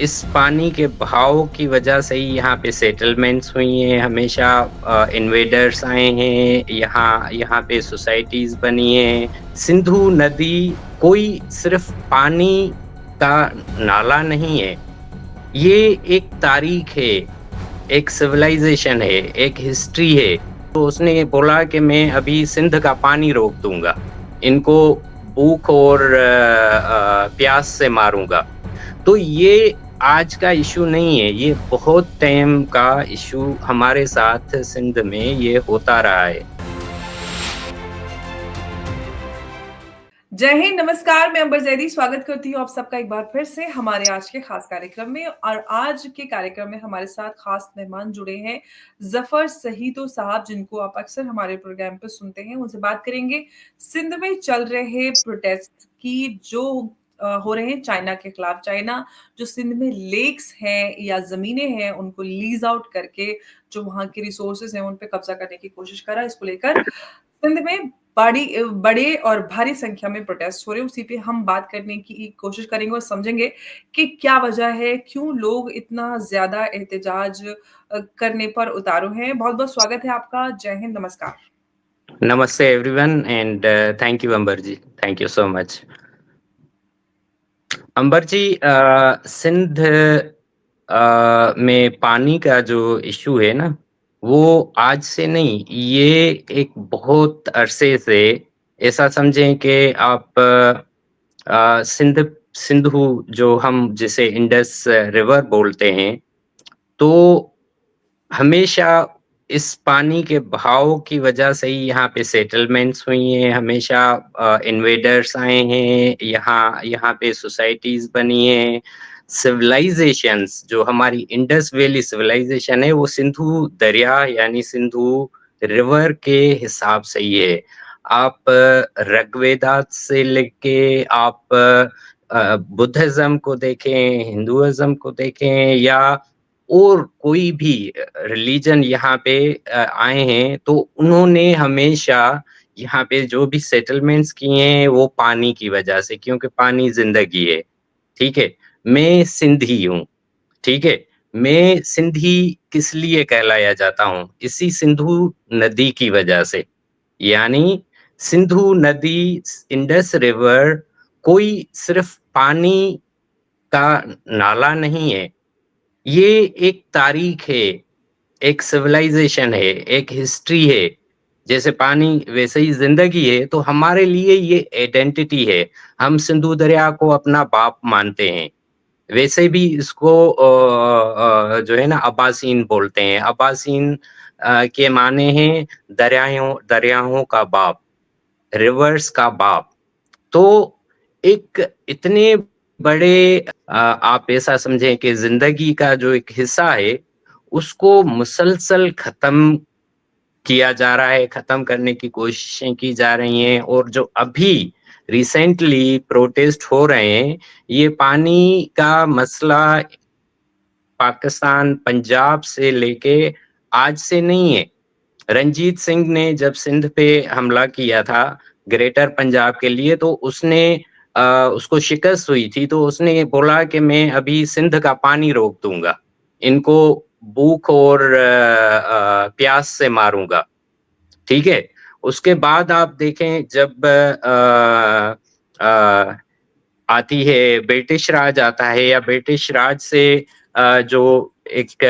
इस पानी के बहाव की वजह से ही यहाँ पे सेटलमेंट्स हुई हैं, हमेशा इन्वेडर्स आए हैं, यहाँ यहाँ पे सोसाइटीज़ बनी हैं। सिंधु नदी कोई सिर्फ़ पानी का नाला नहीं है, ये एक तारीख़ है, एक सिविलाइज़ेशन है, एक हिस्ट्री है। तो उसने बोला कि मैं अभी सिंध का पानी रोक दूँगा, इनको भूख और प्यास से मारूँगा। तो ये आज का इश्यू नहीं है, ये बहुत टाइम का इश्यू हमारे साथ सिंध में ये होता रहा है। जय हिंद, नमस्कार। मैं अंबर जैदी स्वागत करती हूँ आप सबका एक बार फिर से हमारे आज के खास कार्यक्रम में। और आज के कार्यक्रम में हमारे साथ खास मेहमान जुड़े हैं जफर सहीदो साहब, जिनको आप अक्सर हमारे प्रोग्राम पे सुनते हैं। उनसे बात करेंगे सिंध में चल रहे प्रोटेस्ट की, जो हो रहे हैं चाइना के खिलाफ। चाइना जो सिंध में लेक्स हैं या जमीनें हैं, उनको लीज आउट करके जो वहां के रिसोर्सेज हैं उन पे कब्जा करने की कोशिश कर रहा है। इसको लेकर सिंध में बड़े और भारी संख्या में प्रोटेस्ट हो रहे हैं। उसी पे हम बात करने की कोशिश करेंगे और समझेंगे कि क्या वजह है, क्यों लोग इतना ज़्यादा एहतजाज करने पर उतारू हैं। बहुत-बहुत स्वागत है आपका। जय हिंद, नमस्कार। नमस्ते everyone and thank you Ambar ji, thank you so much. Ambar ji, Sindh में पानी का जो इश्यू है ना, वो आज से नहीं, ये एक बहुत अरसे से ऐसा समझें कि आप सिंधु जो हम जिसे इंडस रिवर बोलते हैं, तो हमेशा इस पानी के बहाव की वजह से ही यहाँ पे सेटलमेंट्स हुई हैं, हमेशा इन्वेडर्स आए हैं, यहाँ यहाँ पे सोसाइटीज़ बनी हैं। सिविलाइज़ेशंस जो हमारी इंडस वैली सिविलाइज़ेशन है, वो सिंधु दरिया यानी सिंधु रिवर के हिसाब से ही है। आप ऋग्वेदात से लेके आप बुद्धिज़्म को देखें, हिंदुइज़्म को देखें या और कोई भी रिलीजन यहाँ पे आए हैं, तो उन्होंने हमेशा यहाँ पे जो भी सेटलमेंट्स किए हैं, वो पानी की वजह से, क्योंकि पानी ज़िंदगी है, ठीक है? मैं सिंधी हूँ, ठीक है? मैं सिंधी किस लिए कहलाया जाता हूँ? इसी सिंधु नदी की वजह से। यानी सिंधु नदी, इंडस रिवर कोई सिर्फ़ पानी का नाला नहीं है, ये एक तारीख है, एक सिविलाइज़ेशन है, एक हिस्ट्री है। जैसे पानी वैसे ही ज़िंदगी है, तो हमारे लिए ये आइडेंटिटी है। हम सिंधु दरिया को अपना बाप मानते हैं। वैसे भी इसको जो है ना अब्बासीन बोलते हैं। अब्बासीन के माने हैं दरियाओं दरियाओं का बाप, रिवर्स का बाप। तो एक इतने बड़े आप ऐसा समझें कि ज़िंदगी का जो एक हिस्सा है, उसको मुसलसल ख़त्म किया जा रहा है, ख़त्म करने की कोशिशें की जा रही हैं और जो अभी रिसेंटली प्रोटेस्ट हो रहे हैं, ये पानी का मसला पाकिस्तान, पंजाब से लेके आज से नहीं है। रंजीत सिंह ने जब सिंध पे हमला किया था, ग्रेटर पंजाब के लिए, तो उसने उसको शिकस्त हुई थी, तो उसने ये बोला कि मैं अभी सिंध का पानी रोक दूँगा। इनको भूख और प्यास से मारूँगा, ठीक है? उसके बाद आप देखें जब अ, आती है ब्रिटिश राज आता है या ब्रिटिश राज से जो एक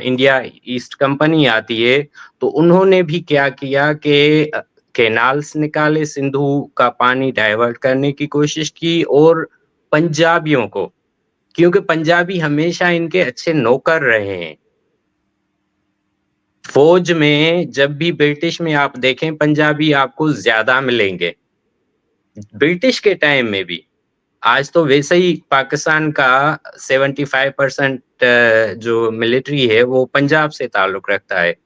इंडिया ईस्ट कंपनी आती है, तो उन्होंने भी क्या किया कि कैनाल्स निकाले, सिंधु का पानी डाइवर्ट करने की कोशिश की और पंजाबियों को, क्योंकि पंजाबी हमेशा इनके अच्छे नौकर रहे हैं। फ़ौज में जब भी ब्रिटिश में आप देखें पंजाबी आपको ज़्यादा मिलेंगे, ब्रिटिश के टाइम में भी। आज तो वैसे ही पाकिस्तान का 75% जो मिलिट्री है वो पंजाब से ताल्लुक़ रखता है।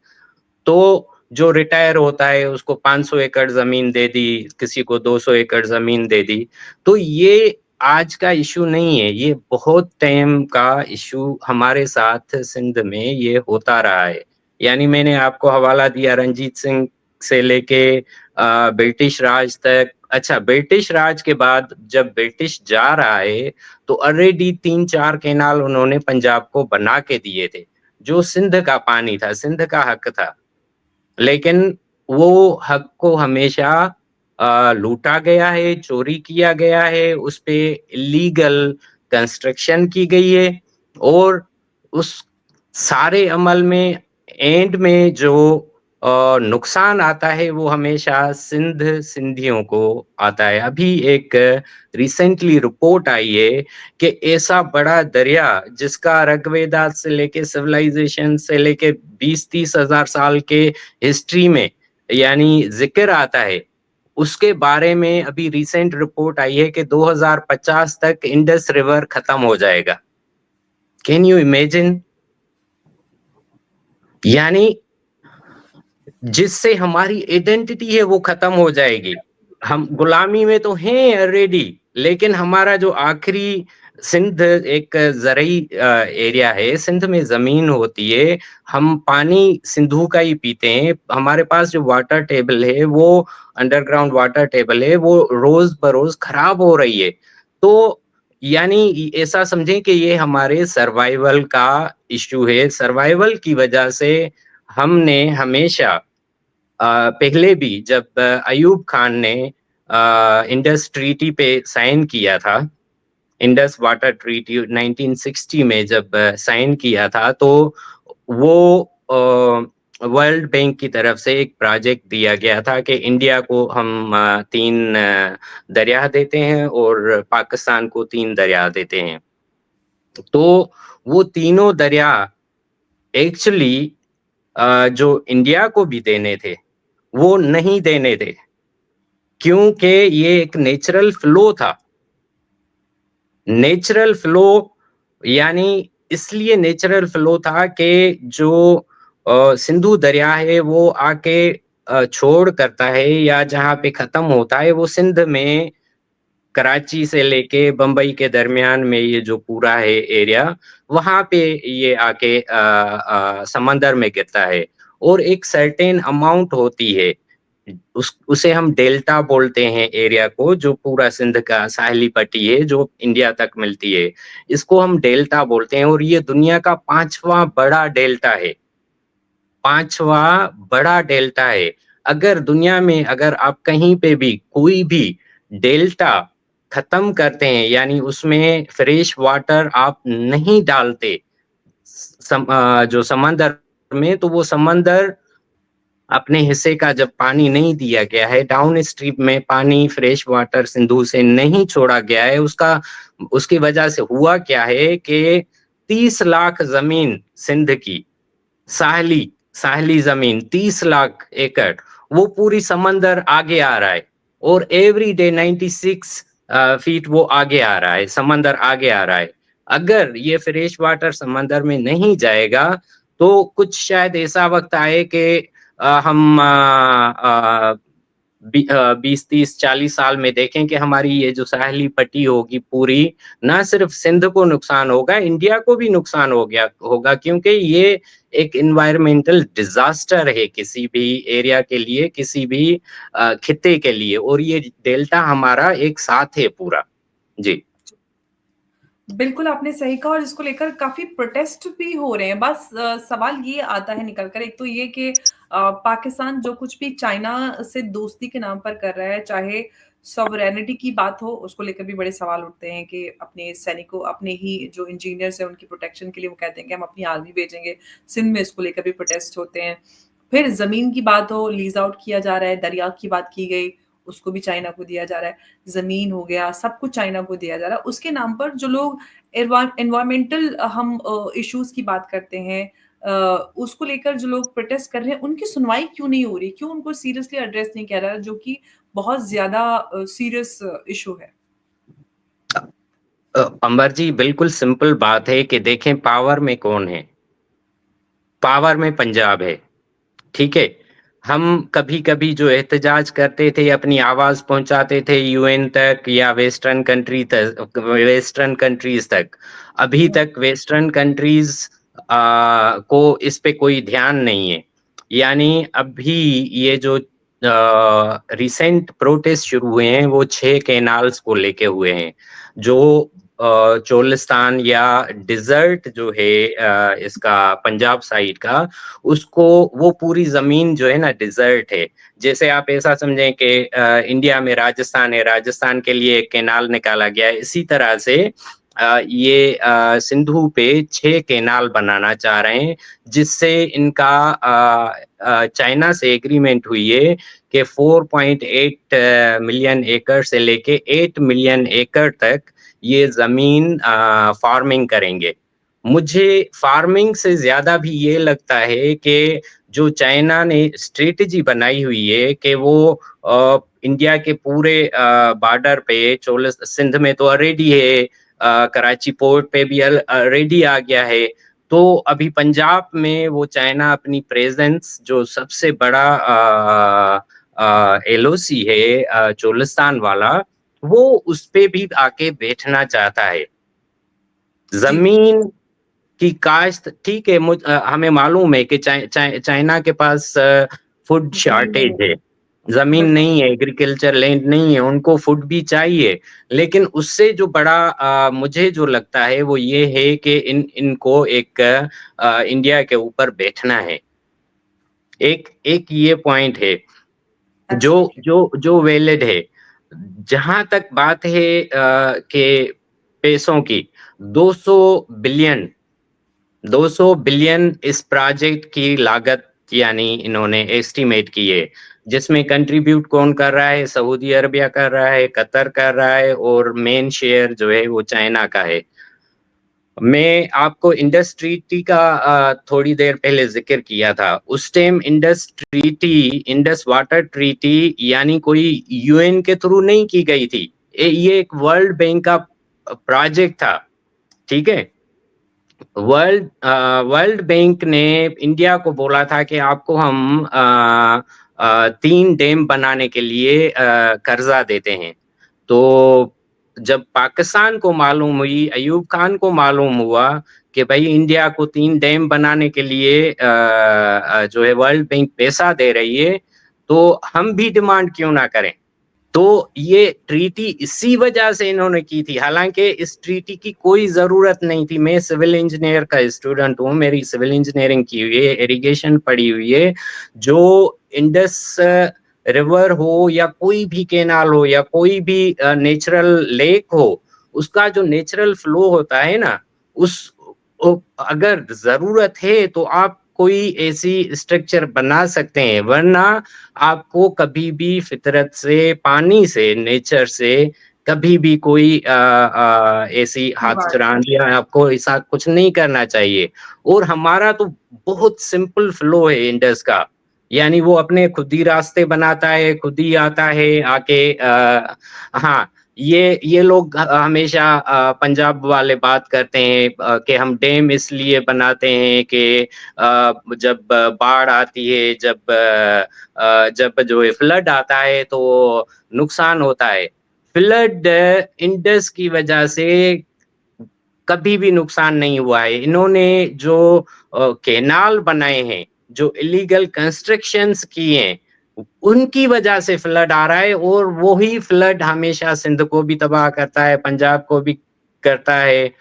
तो जो रिटायर होता है उसको 500 एकड़ ज़मीन दे दी, किसी को 200 एकड़ ज़मीन दे दी। तो ये आज का इश्यू नहीं है, ये बहुत टाइम का इश्यू हमारे साथ सिंध में ये होता रहा है। यानी मैंने आपको हवाला दिया रंजीत सिंह से लेके ब्रिटिश राज तक अच्छा, ब्रिटिश राज के बाद जब ब्रिटिश जा रहा है, तो ऑलरेडी 3-4 कैनाल उन्होंने पंजाब को बना के दिए थे, जो सिंध का पानी था, सिंध का हक था। लेकिन वो हक को हमेशा लूटा गया है, चोरी किया गया है, उसपे इल्लीगल कंस्ट्रक्शन की गई है और उस सारे अमल में एंड में जो नुकसान आता है वो हमेशा सिंधियों को आता है। अभी एक रिसेंटली रिपोर्ट आई है कि ऐसा बड़ा दरिया जिसका ऋग्वेदा से लेके सिविलाइजेशन से लेके 20-30 हज़ार साल के हिस्ट्री में यानी ज़िक्र आता है, उसके बारे में अभी रिसेंट रिपोर्ट आई है कि 2050 तक इंडस रिवर खत्म हो जाएगा। Can you imagine? यानी जिससे हमारी आइडेंटिटी है वो खत्म हो जाएगी। हम गुलामी में तो हैं ऑलरेडी, लेकिन हमारा जो आखिरी सिंध एक ज़रई एरिया है, सिंध में ज़मीन होती है, हम पानी सिंधु का ही पीते हैं। हमारे पास जो वाटर टेबल है, वो अंडरग्राउंड वाटर टेबल है, वो रोज़-बरोज़ खराब हो रही है। तो यानी ऐसा समझें कि ये हमारे सर्वाइवल का इश्यू है। सर्वाइवल की वजह से हमने हमेशा पहले भी जब अयूब खान ने इंडस ट्रीटी पे साइन किया था, इंडस वाटर ट्रीटी 1960 में जब साइन किया था, तो वो वर्ल्ड बैंक की तरफ से एक प्रोजेक्ट दिया गया था कि इंडिया को हम 3 दरिया देते हैं और पाकिस्तान को 3 दरिया देते हैं। तो वो तीनों दरिया एक्चुअली जो इंडिया को भी देने थे, वो नहीं देने थे, क्योंकि ये एक नेचुरल फ्लो था। नेचुरल फ्लो यानी इसलिए नेचुरल फ्लो था कि जो सिंधु दरिया है वो आके छोड़ करता है या जहाँ पे खत्म होता है वो सिंध में कराची से लेके बम्बई के दरमियान में ये जो पूरा है एरिया, वहाँ पे ये आके समंदर में गिरता है और एक सर्टेन अमाउंट होती है। उस उसे हम डेल्टा बोलते हैं एरिया को, जो पूरा सिंध का साहिली पट्टी है, जो इंडिया तक मिलती है। इसको हम डेल्टा बोलते हैं और ये दुनिया का 5वाँ बड़ा डेल्टा है। 5वाँ बड़ा डेल्टा है। अगर दुनिया में अगर आप कहीं पे भी कोई भी डेल्टा खत्म करते हैं, यानी उसमें फ्रेश वाटर आप नहीं डालते जो समंदर में, तो वो समंदर अपने हिस्से का जब पानी नहीं दिया गया है, डाउन स्ट्रीम में पानी फ्रेश वाटर सिंधु से नहीं छोड़ा गया है, उसकी वजह से हुआ क्या है कि 30 लाख ज़मीन सिंध की साहली साहली ज़मीन 30 लाख एकड़, वो पूरी समंदर आगे आ रहा है और एवरी डे 96 फीट वो आगे आ रहा है, समंदर आगे आ रहा है। अगर ये फ्रेश वाटर समंदर में नहीं जाएगा, तो कुछ शायद ऐसा वक़्त आए कि हम 20, 30, 40 साल में देखें कि हमारी ये जो साहली पट्टी होगी पूरी, ना सिर्फ सिंध को नुकसान होगा, इंडिया को भी नुकसान हो गया होगा, क्योंकि ये एक एनवायरमेंटल डिज़ास्टर है किसी भी एरिया के लिए, किसी भी खित्ते के लिए और ये डेल्टा हमारा एक साथ है पूरा। जी। बिल्कुल, आपने सही कहा और इसको लेकर काफ़ी प्रोटेस्ट भी हो रहे हैं। बस सवाल ये आता है निकल कर, एक तो ये कि पाकिस्तान जो कुछ भी चाइना से दोस्ती के नाम पर कर रहा है, चाहे सॉवरेनिटी की बात हो, उसको लेकर भी बड़े सवाल उठते हैं कि अपने सैनिकों, अपने ही जो इंजीनियर्स हैं, उनकी प्रोटेक्शन के लिए वो कहते हैं कि हम अपनी आर्मी भेजेंगे। सिंध में इसको लेकर भी प्रोटेस्ट होते हैं। फिर ज़मीन की बात हो, लीज़ आउट किया जा रहा है, दरिया की बात की गई, उसको भी चाइना को दिया जा रहा है। ज़मीन हो गया, सब कुछ चाइना को दिया जा रहा है। उसके नाम पर जो लोग एनवायरमेंटल हम इश्यूज़ की बात करते हैं, उसको लेकर जो लोग प्रोटेस्ट कर रहे हैं, उनकी सुनवाई क्यों नहीं हो रही? क्यों उनको सीरियसली एड्रेस नहीं किया जा रहा, जो कि बहुत ज़्यादा सीरियस इश्यू है? अंबर जी, बिल्कुल सिंपल बात है कि देखें पावर में कौन है? पावर में पंजाब है। ठीक है? हम कभी-कभी जो एहतजाज करते थे, अपनी आवाज़ पहुँचाते थे यूएन तक या वेस्टर्न कंट्रीज़ तक। अभी हुँ, तक वेस्टर्न कंट्रीज़ को इस पे कोई ध्यान नहीं है। यानी अभी ये जो रिसेंट प्रोटेस्ट शुरू हुए हैं वो 6 कैनाल्स को लेके हुए हैं, जो चोलिस्तान या डिज़र्ट जो है इसका पंजाब साइड का, उसको वो पूरी ज़मीन जो है ना डिज़र्ट है। जैसे आप ऐसा समझें कि इंडिया में राजस्थान है, राजस्थान के लिए एक कैनाल निकाला गया है, इसी तरह से ये सिंधु पे 6 कैनाल बनाना चाह रहे हैं, जिससे इनका चाइना से एग्रीमेंट हुई है कि 4.8 मिलियन एकड़ से लेके 8 मिलियन एकड़ तक ये ज़मीन फार्मिंग करेंगे। मुझे फार्मिंग से ज़्यादा भी ये लगता है कि जो चाइना ने स्ट्रैटेजी बनाई हुई है कि वो इंडिया के पूरे बॉर्डर पे सिंध में तो ऑलरेडी है, कराची पोर्ट पे भी ऑलरेडी आ गया है। तो अभी पंजाब में वो चाइना अपनी प्रेज़ेंस जो सबसे बड़ा एलओसी है चोलिस्तान वाला, वो उस पे भी आके बैठना चाहता है। जी, ज़मीन की काश्त ठीक है, हमें मालूम है कि चाइना के पास फूड ज़मीन नहीं शॉर्टेज है। है, ज़मीन बिल्कुल, नहीं है, एग्रीकल्चर लैंड नहीं है, उनको फूड भी चाहिए। लेकिन उससे जो बड़ा मुझे जो लगता है वो ये है कि इनको एक इंडिया के ऊपर बैठना है। एक एक ये पॉइंट है, जो एब्सोल्युटली। जो जो वैलिड है। जहाँ तक बात है कि पैसों की, 200 बिलियन 200 बिलियन इस प्रोजेक्ट की लागत यानी इन्होंने एस्टिमेट की है, जिसमें कंट्रीब्यूट कौन कर रहा है? सऊदी अरबिया कर रहा है, कतर कर रहा है और मेन शेयर जो है वो चाइना का है। मैं आपको इंडस ट्रीटी का थोड़ी देर पहले ज़िक्र किया था। उस टाइम इंडस वाटर ट्रीटी यानी कोई यूएन के थ्रू नहीं की गई थी। ये एक वर्ल्ड बैंक का प्रोजेक्ट था, ठीक है? वर्ल्ड बैंक ने इंडिया को बोला था कि आपको हम 3 डैम बनाने के लिए कर्जा देते हैं। तो जब पाकिस्तान को मालूम हुई, अयूब खान को मालूम हुआ कि भाई इंडिया को 3 डैम बनाने के लिए जो है वर्ल्ड बैंक पैसा दे रही है, तो हम भी डिमांड क्यों ना करें? तो ये ट्रीटी इसी वजह से इन्होंने की थी, हालाँकि इस ट्रीटी की कोई ज़रूरत नहीं थी। मैं सिविल इंजीनियर का स्टूडेंट हूँ, मेरी सिविल इंजीनियरिंग की हुई है, इरिगेशन पढ़ी हुई है। जो इंडस रिवर हो या कोई भी कैनाल हो या कोई भी नेचुरल लेक हो, उसका जो नेचुरल फ्लो होता है ना, उस अगर ज़रूरत है तो आप कोई ऐसी स्ट्रक्चर बना सकते हैं, वरना आपको कभी भी फितरत से, पानी से, नेचर से कभी भी कोई ऐसी खिलवाड़ नहीं। हाथ-चरान या आपको ऐसा कुछ नहीं करना चाहिए। और हमारा तो बहुत सिंपल फ्लो है इंडस का, यानी वो अपने खुद ही रास्ते बनाता है, खुद ही आता है, आके हाँ, ये लोग हमेशा पंजाब वाले बात करते हैं कि हम डैम इसलिए बनाते हैं कि जब बाढ़ आती है, जब जो है फ्लड आता है तो नुकसान होता है। फ्लड इंडस की वजह से कभी भी नुकसान नहीं हुआ है। इन्होंने जो कैनाल बनाए हैं, जो इल्लीगल कंस्ट्रक्शंस किए हैं, उनकी वजह से फ्लड आ रहा है और वही फ्लड हमेशा सिंध को भी तबाह करता है, पंजाब को भी करता है।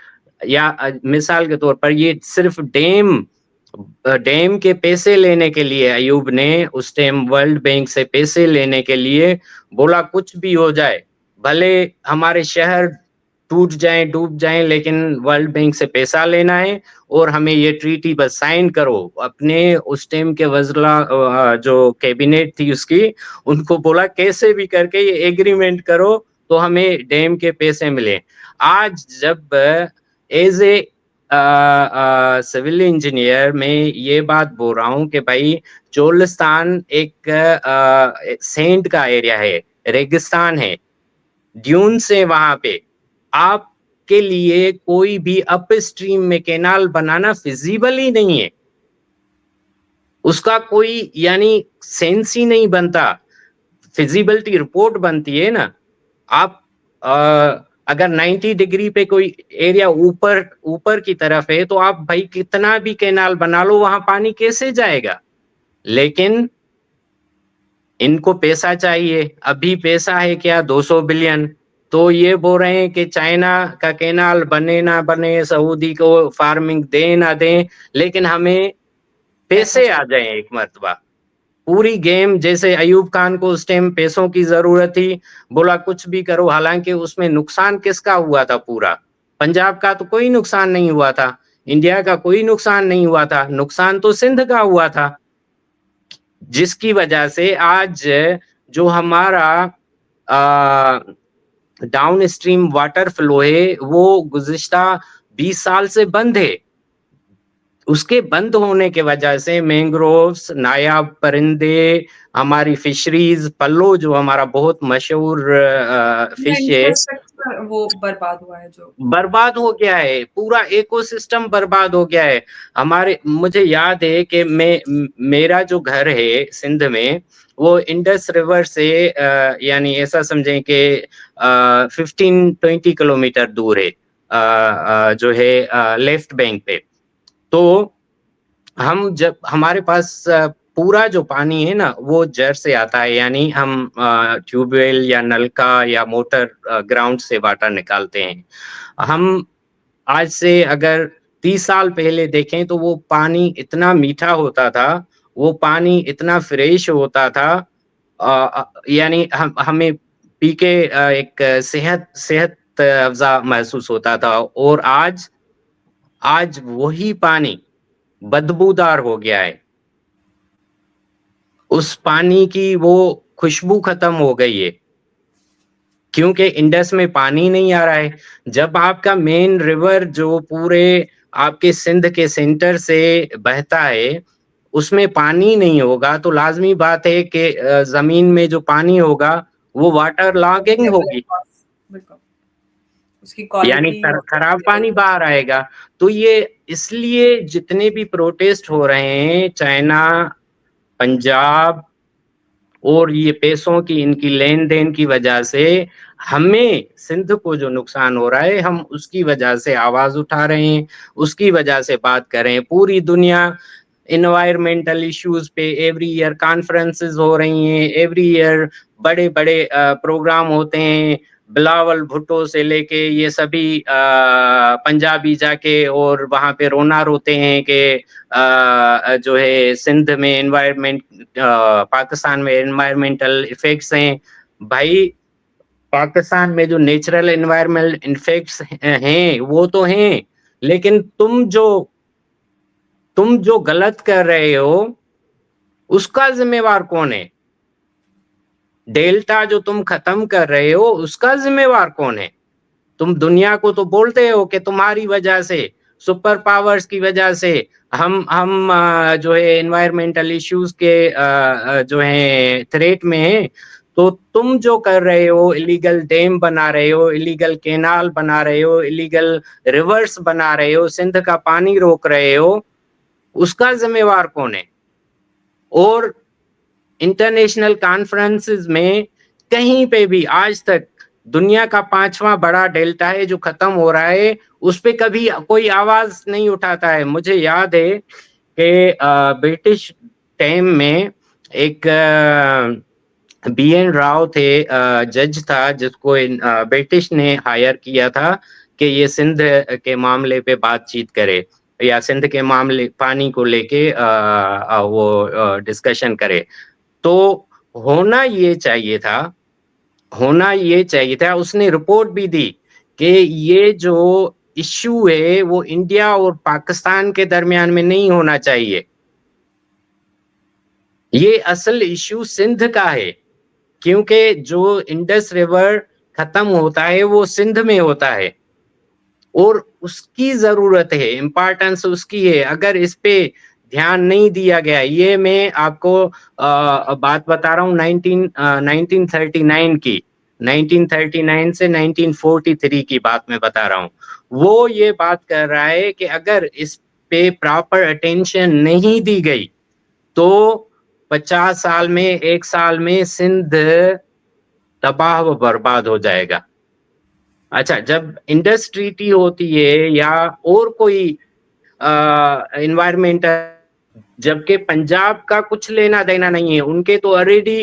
या मिसाल के तौर पर ये सिर्फ डैम के पैसे लेने के लिए अयूब ने उस टाइम वर्ल्ड बैंक से पैसे लेने के लिए बोला कुछ भी हो जाए, भले हमारे शहर टूट जाएँ, डूब जाएँ, लेकिन वर्ल्ड बैंक से पैसा लेना है और हमें ये ट्रीटी बस साइन करो। अपने उस टाइम के जो कैबिनेट थी उसकी, उनको बोला कैसे भी करके ये एग्रीमेंट करो, तो हमें डैम के पैसे मिले। आज जब एज़ ए सिविल इंजीनियर मैं ये बात बोल रहा हूँ कि भाई चोलिस्तान एक सैंड का एरिया है, रेगिस्तान है, ड्यून्स है वहाँ पे। आपके लिए कोई भी अपस्ट्रीम में कैनाल बनाना फिज़िबल ही नहीं है। उसका कोई यानी सेंस ही नहीं बनता। फिज़िबिलिटी रिपोर्ट बनती है ना, आप अगर 90 डिग्री पे कोई एरिया ऊपर ऊपर की तरफ है, तो आप भाई कितना भी कैनाल बना लो, वहाँ पानी कैसे जाएगा? लेकिन इनको पैसा चाहिए, अभी पैसा है क्या 200 बिलियन, तो ये बोल रहे हैं कि चाइना का कैनाल बने ना बने, सऊदी को फार्मिंग दें ना दें, लेकिन हमें पैसा पैसे आ चाहिए। जाएँ एक मर्तबा। पूरी गेम जैसे अयूब खान को उस टाइम पैसों की ज़रूरत थी, बोला कुछ भी करो, हालाँकि उसमें नुकसान किसका हुआ था पूरा? पंजाब का तो कोई नुकसान नहीं हुआ था, इंडिया का कोई नुकसान नहीं हुआ था, नुकसान तो सिंध का हुआ था। जिसकी वजह से आज जो हमारा अ, डाउनस्ट्रीम वाटर फ्लो है, वो गुज़िश्ता 20 साल से बंद है। उसके बंद होने के वजह से मैंग्रोव्स, नायाब परिंदे, हमारी फिशरीज़, पल्लो जो हमारा बहुत मशहूर पूरा फिश है, इंफ्रास्ट्रक्चर वो बर्बाद हुआ है जो। बर्बाद हो गया है, पूरा इकोसिस्टम बर्बाद हो गया है। हमारे मुझे याद है कि मेरा जो घर है सिंध में, वो इंडस रिवर से यानी ऐसा समझें कि 15-20 किलोमीटर दूर है। जो है लेफ्ट बैंक पे। तो हम जब हमारे पास पूरा जो पानी है ना, वो जर से आता है, यानी हम ट्यूबवेल या नलका या मोटर ग्राउंड से वाटर निकालते हैं। हम आज से अगर 30 साल पहले देखें तो वो पानी इतना मीठा होता था, वो पानी इतना फ्रेश होता था यानी हम हमें पी के एक सेहत सेहत अफ़ज़ा महसूस होता था और आज आज वही पानी बदबूदार हो गया है। उस पानी की वो खुशबू खत्म हो गई है, क्योंकि इंडस में पानी नहीं आ रहा है। जब आपका मेन रिवर जो पूरे आपके सिंध के सेंटर से बहता है, उसमें पानी नहीं होगा तो लाज़मी बात है कि ज़मीन में जो पानी होगा, वो वाटर लॉगिंग लेवल होगी। पास बिल्कुल, उसकी यानी क्वालिटी वाटर की खराब लेवल पानी बाहर आएगा। तो ये इसलिए जितने भी प्रोटेस्ट हो रहे हैं, चाइना, पंजाब और ये पैसों की इनकी लेन-देन की वजह से हमें सिंध को जो नुकसान हो रहा है, हम उसकी वजह से आवाज़ उठा रहे हैं, उसकी वजह से बात कर रहे हैं। पूरी दुनिया एनवायरमेंटल इश्यूज़ पे एवरी ईयर कॉन्फ्रेंसेस हो रही हैं, एवरी ईयर बड़े-बड़े प्रोग्राम होते हैं। बिलावल भुट्टो से लेके ये सभी पंजाबी जाके और वहाँ पे रोना रोते हैं कि जो है सिंध में पाकिस्तान में एनवायरमेंटल इफ़ेक्ट्स हैं। भाई, पाकिस्तान में जो नेचुरल एनवायरनमेंटल इफ़ेक्ट्स हैं, वो तो हैं, लेकिन तुम जो गलत कर रहे हो, उसका ज़िम्मेवार कौन है? डेल्टा जो तुम खत्म कर रहे हो, उसका ज़िम्मेवार कौन है? तुम दुनिया को तो बोलते हो कि तुम्हारी वजह से, सुपर पावर्स की वजह से हम जो है एनवायरमेंटल इश्यूज़ के जो हैं थ्रेट में हैं। तो तुम जो कर रहे हो, इल्लीगल डैम बना रहे हो, इल्लीगल कैनाल बना रहे हो, इल्लीगल रिवर्स बना रहे हो, सिंध का पानी रोक रहे हो, उसका ज़िम्मेवार कौन है? और इंटरनेशनल कॉन्फ्रेंसेस में कहीं पे भी आज तक दुनिया का 5वां बड़ा डेल्टा है जो खत्म हो रहा है, उस पे कभी कोई आवाज़ नहीं उठाता है। मुझे याद है कि ब्रिटिश टाइम में एक बीएन राव थे, जज था जिसको ब्रिटिश ने हायर किया था कि ये सिंध के मामले पे बातचीत करे या सिंध के मामले पानी को लेके वो डिस्कशन करे। तो होना ये चाहिए था, उसने रिपोर्ट भी दी कि ये जो इश्यू है वो इंडिया और पाकिस्तान के दरमियान में नहीं होना चाहिए। ये असल इश्यू सिंध का है, क्योंकि जो इंडस रिवर खत्म होता है वो सिंध में होता है और उसकी ज़रूरत है, इम्पोर्टेंस उसकी है। अगर इस पे ध्यान नहीं दिया गया, ये मैं आपको बात बता रहा हूँ 1939 की, 1939 से 1943 की बात मैं बता रहा हूँ। वो ये बात कर रहा है कि अगर इस पे प्रॉपर अटेंशन नहीं दी गई, तो 50 साल में, 1 साल में सिंध तबाह व बर्बाद हो जाएगा। अच्छा, जब इंडस ट्रीटी होती है या और कोई एनवायरमेंटल जबकि पंजाब का कुछ लेना-देना नहीं है, उनके तो ऑलरेडी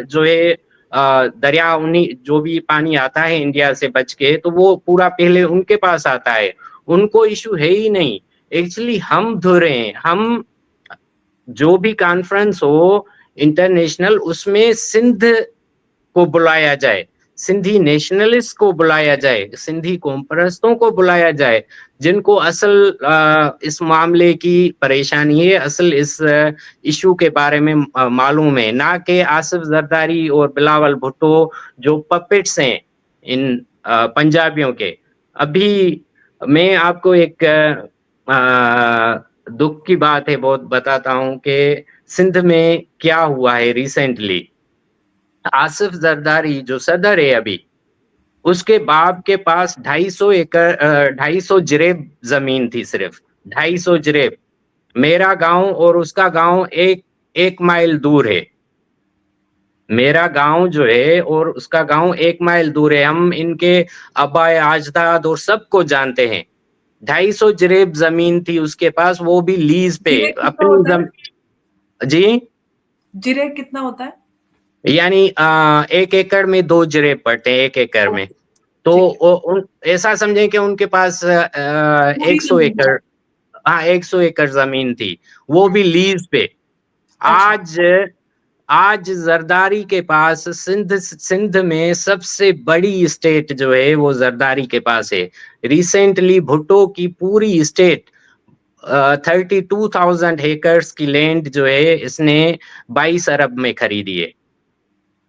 जो है दरिया उन्हीं जो भी पानी आता है इंडिया से बच के, तो वो पूरा पहले उनके पास आता है, उनको इश्यू है ही नहीं। एक्चुअली हम धो रहे हैं, हम जो भी कॉन्फ्रेंस हो इंटरनेशनल उसमें सिंध को बुलाया जाए, सिंधी नेशनलिस्ट को बुलाया जाए, सिंधी कॉमपरस्तों को बुलाया जाए, जिनको असल इस मामले की परेशानी है, असल इस इश्यू के बारे में मालूम है, ना कि आसिफ जरदारी और बिलावल भुट्टो जो पपेट्स हैं इन पंजाबियों के। अभी मैं आपको एक दुःख की बात है बहुत बताता हूँ कि सिंध में क्या हुआ है रिसेंटली। आसिफ जरदारी जो सदर है अभी, उसके बाप के पास 250 जरेब ज़मीन थी सिर्फ़, 250 जरेब। मेरा गाँव और उसका गाँव 1 माइल दूर है। मेरा गाँव जो है और उसका गाँव 1 माइल दूर है। हम इनके अब्बा-ए-अजदाद और सबको जानते हैं। 250 जरेब ज़मीन थी उसके पास, वो भी लीज़ पे जीरे कितना अपनी होता है? जी? जीरे कितना होता है? यानी 1 एकड़ में 2 जरेब पड़ते हैं, 1 एकड़ में। तो ठीक है, ओ उन ऐसा समझें कि उनके पास पूरी 100 ज़मीन है। एकड़, हाँ, 100 एकड़ ज़मीन थी, वो हुँ, भी लीज़ पे। अच्छा, आज आज ज़रदारी के पास सिंध में सबसे बड़ी स्टेट जो है वो ज़रदारी के पास है। रिसेंटली भुट्टो की पूरी स्टेट 32,000 एकर्स की लैंड जो है इसने 22 अरब में खरीदी है।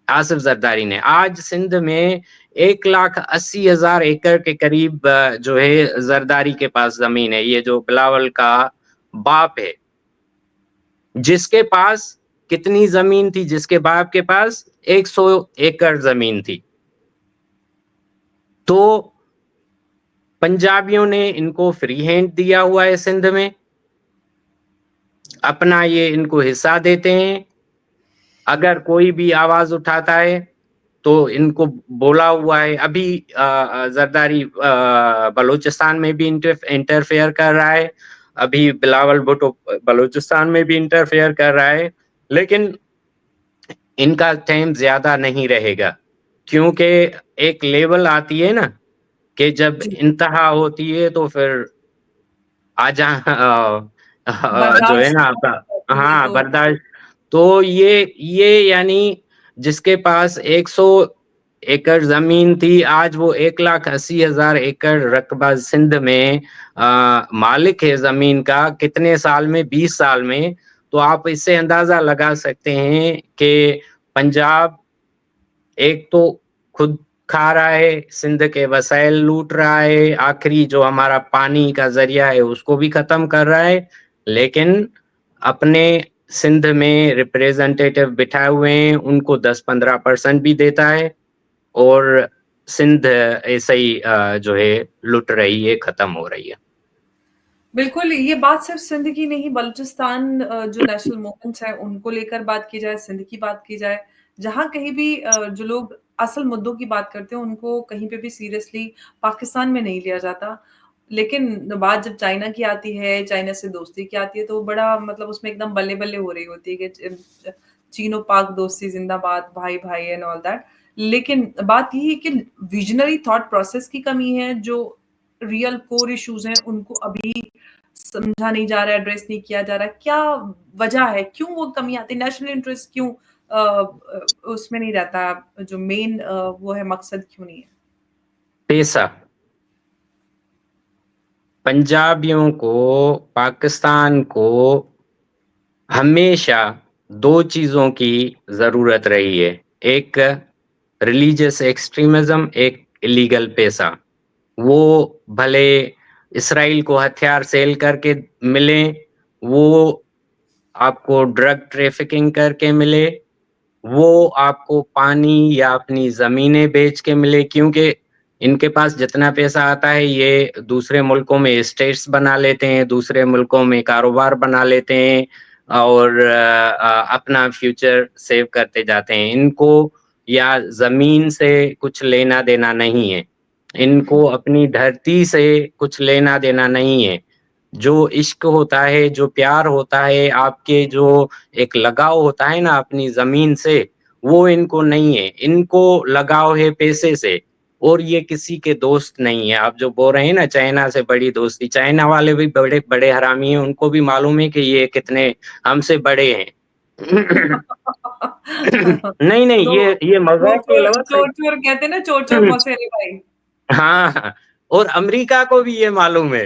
आसिफ जरदारी ने। आज सिंध में 1,80,000 एकड़ के करीब जो है जरदारी के पास ज़मीन है, ये जो बिलावल का बाप है, जिसके पास कितनी ज़मीन थी जिसके बाप के पास 100 एकड़ ज़मीन थी। तो पंजाबियों ने इनको फ्री हैंड दिया हुआ है सिंध में, अपना ये इनको हिस्सा देते हैं, अगर कोई भी आवाज़ उठाता है तो इनको बोला हुआ है अभी ज़रदारी बलूचिस्तान में भी इंटरफेयर कर रहा है, अभी बिलावल भुट्टो बलूचिस्तान में भी इंटरफेयर कर रहा है, लेकिन इनका टाइम ज़्यादा नहीं रहेगा, क्योंकि एक लेवल आती है ना कि जब जी, इंतहा होती है तो फिर आजा जो है बर्दाश्त ना नहीं आपका, की जाती ये हाँ, तो बर्दाश्त। तो ये यानी जिसके पास 100 एकड़ ज़मीन थी, आज वो 1,80,000 एकड़ रक़बा सिंध में मालिक है ज़मीन का, कितने साल में? 20 साल में। तो आप इससे अंदाज़ा लगा सकते हैं कि पंजाब एक तो खुद खा रहा है, सिंध के वसाइल लूट रहा है, आखिरी जो हमारा पानी का ज़रिया है उसको भी ख़त्म कर रहा है, लेकिन अपने सिंध में रिप्रेजेंटेटिव बिठाए हुए हैं, उनको 10-15% भी देता है और सिंध ऐसे ही जो है लुट रही है, ख़त्म हो रही है। बिल्कुल, ये बात सिर्फ़ सिंध की नहीं बलूचिस्तान जो नेशनल मूवमेंट्स हैं उनको लेकर बात की जाए, सिंध की बात की जाए, जहाँ कहीं भी जो लोग असल मुद्दों की बात करते हैं उनको कहीं पे भी सीरियसली पाकिस्तान में नहीं लिया जाता। लेकिन बात जब चाइना की आती है, चाइना से दोस्ती की आती है तो बड़ा मतलब उसमें एकदम बल्ले-बल्ले हो रही होती है कि चीनो-पाक दोस्ती ज़िंदाबाद, भाई-भाई एंड ऑल दैट। लेकिन बात ये है कि विज़नरी थॉट प्रोसेस की कमी है, जो रियल कोर इश्यूज़ हैं उनको अभी समझा नहीं जा रहा है, एड्रेस नहीं किया जा रहा है। क्या वजह है? क्यों वो कमी आती है? नेशनल इंटरेस्ट क्यों उसमें नहीं रहता जो मेन वो है मकसद क्यों नहीं है? पैसा, पंजाबियों को, पाकिस्तान को हमेशा 2 चीज़ों की ज़रूरत रही है। एक रिलीजियस एक्सट्रीमिज़्म, एक इल्लीगल पैसा। वो भले इसराइल को हथियार सेल करके मिलें, वो आपको ड्रग ट्रैफिकिंग करके मिले, वो आपको पानी या अपनी ज़मीनें बेच के मिले, क्योंकि इनके पास जितना पैसा आता है ये दूसरे मुल्कों में एस्टेट्स बना लेते हैं, दूसरे मुल्कों में कारोबार बना लेते हैं और अपना फ्यूचर सेव करते जाते हैं। इनको या ज़मीन से कुछ लेना-देना नहीं है। इनको अपनी धरती से कुछ लेना-देना नहीं है। जो इश्क होता है, जो प्यार होता है, आपके जो एक लगाव होता है ना अपनी ज़मीन से, वो इनको नहीं है। इनको लगाव है पैसे से और ये किसी के दोस्त नहीं है। आप जो बोल रहे हैं ना चाइना से बड़ी दोस्ती, चाइना वाले भी बड़े हरामी हैं, उनको भी मालूम है कि ये कितने हमसे बड़े हैं। नहीं, नहीं, दो ये दो मज़ाक के चोर अलावा सही। चोर-चोर कहते हैं ना, चोर-चोर मौसेरे भाई। हाँ, हाँ, और अमेरिका को भी ये मालूम है।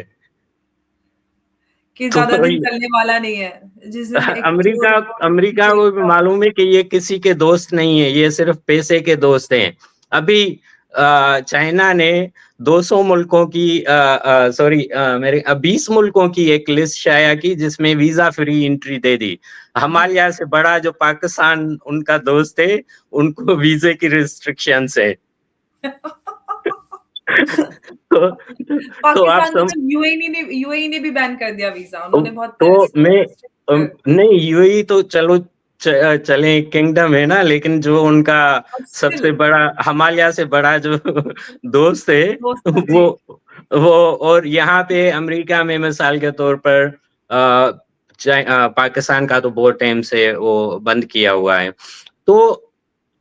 कि तो ज़्यादा दिन चलने वाला नहीं है। जिस दिन एक अमेरिका चोर अमेरिका जेल को भी का मालूम है कि ये किसी के दोस्त नहीं है, ये सिर्फ़ पैसे के दोस्त हैं। अभी चाइना ने 200 मुल्कों की सॉरी मेरे 20 मुल्कों की एक लिस्ट शाया की जिसमें वीज़ा फ्री एंट्री दे दी। जी। हमारे से बड़ा जो पाकिस्तान उनका दोस्त है, उनको वीज़े की रिस्ट्रिक्शंस है। तो तो आप पाकिस्तान को सम तो यूएई ने भी बैन कर दिया वीज़ा। तो उन्होंने बहुत तो मैं स्ट्रिक्ट कर नहीं यूएई तो चलो चलें किंगडम है ना, लेकिन जो उनका और स्टिल सबसे बड़ा हिमालय से बड़ा जो दोस्त है दोस्त था, वो जी। वो और यहाँ पे अमेरिका में मिसाल के तौर पर पाकिस्तान का तो बहुत टाइम से वो बंद किया हुआ है। तो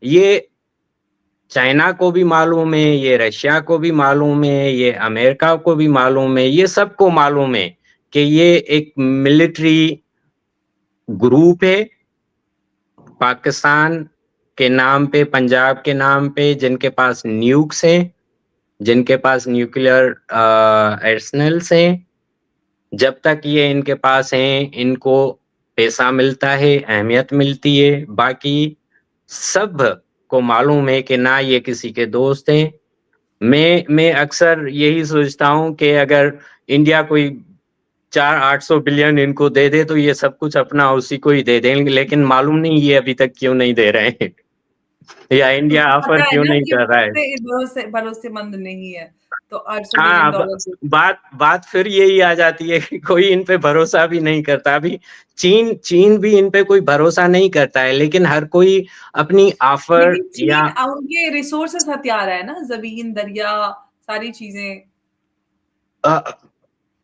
ये चाइना को भी मालूम है, ये रशिया को भी मालूम है, ये अमेरिका को भी मालूम है, ये सबको मालूम है कि ये एक मिलिट्री ग्रुप है, पाकिस्तान के नाम पे, पंजाब के नाम पे जिनके पास न्यूक्स हैं, जिनके पास न्यूक्लियर आर्सेनल्स हैं। जब तक ये इनके पास हैं, इनको पैसा मिलता है, अहमियत मिलती है, बाकी सब को मालूम है कि ना ये किसी के दोस्त हैं। मैं अक्सर यही सोचता हूँ कि अगर इंडिया कोई 400-800 बिलियन इनको दे दे तो ये सब कुछ अपना उसी को ही दे देंगे, लेकिन मालूम नहीं ये अभी तक क्यों नहीं दे रहे हैं या इंडिया उनको ऑफर पता है क्यों ना नहीं कि कर वो रहा है। इतने भरोसेमंद नहीं है, तो 800 हाँ, बिलियन डॉलर दे बात बात फिर यही आ जाती है कि कोई इन पे भरोसा भी नहीं करता। अभी चीन चीन भी इन पे कोई भरोसा नहीं करता है, लेकिन हर कोई अपनी ऑफर लेकिन या चीन उनके रिसोर्सेज़ हथियार है ना, ज़मीन, दरिया, सारी चीज़ें। अ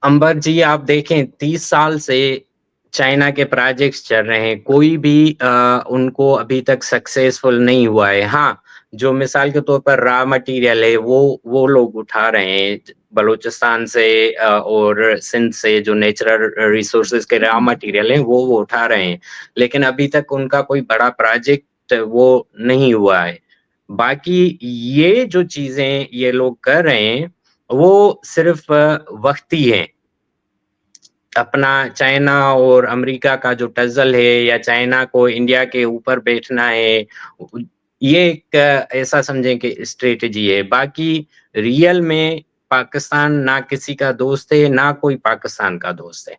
अंबर जी आप देखें 30 साल से चाइना के प्रोजेक्ट्स चल रहे हैं, कोई भी उनको अभी तक सक्सेसफुल नहीं हुआ है। हाँ, जो मिसाल के तौर पर रॉ मटेरियल है वो लोग उठा रहे हैं बलूचिस्तान से और सिंध से जो नेचुरल रिसोर्सेज़ के रॉ हुँ, मटेरियल हैं वो उठा रहे हैं। लेकिन अभी तक उनका कोई बड़ा प्रोजेक्ट वो नहीं हुआ है। बाकी ये जो चीज़ें ये लोग कर रहे हैं, वो सिर्फ़ वक़्ती हैं। अपना चाइना और अमेरिका का जो टज़ल है या चाइना को इंडिया के ऊपर बैठना है, उ ये एक ऐसा समझें कि स्ट्रैटेजी है। बाकी रियल में पाकिस्तान ना किसी का दोस्त है, ना कोई पाकिस्तान का दोस्त है।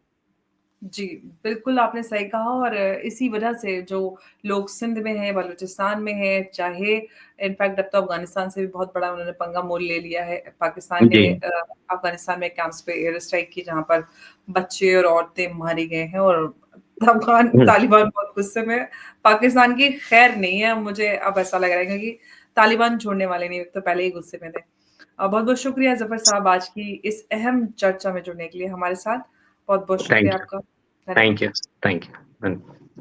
जी, बिल्कुल आपने सही कहा और इसी वजह से जो लोग सिंध में हैं, बलूचिस्तान में हैं, चाहे इनफैक्ट अब तो अफ़गानिस्तान से भी बहुत बड़ा उन्होंने पंगा मोल ले लिया है। पाकिस्तान जी। ने अफ़गानिस्तान में कैंप्स पे एयर स्ट्राइक की जहाँ पर बच्चे और औरतें मारे गए हैं और अफ़गान हुँ, तालिबान बहुत गुस्से में है। पाकिस्तान की खैर नहीं है, मुझे अब ऐसा लग रहा है क्योंकि तालिबान छोड़ने वाले नहीं, तो पहले ही गुस्से में थे। बहुत-बहुत शुक्रिया ज़फ़र साहब आज की इस अहम चर्चा में जुड़ने के लिए हमारे साथ। बहुत-बहुत शुक्रिया थैंक यू, आपका। थैंक धन्यवाद। You, thank you.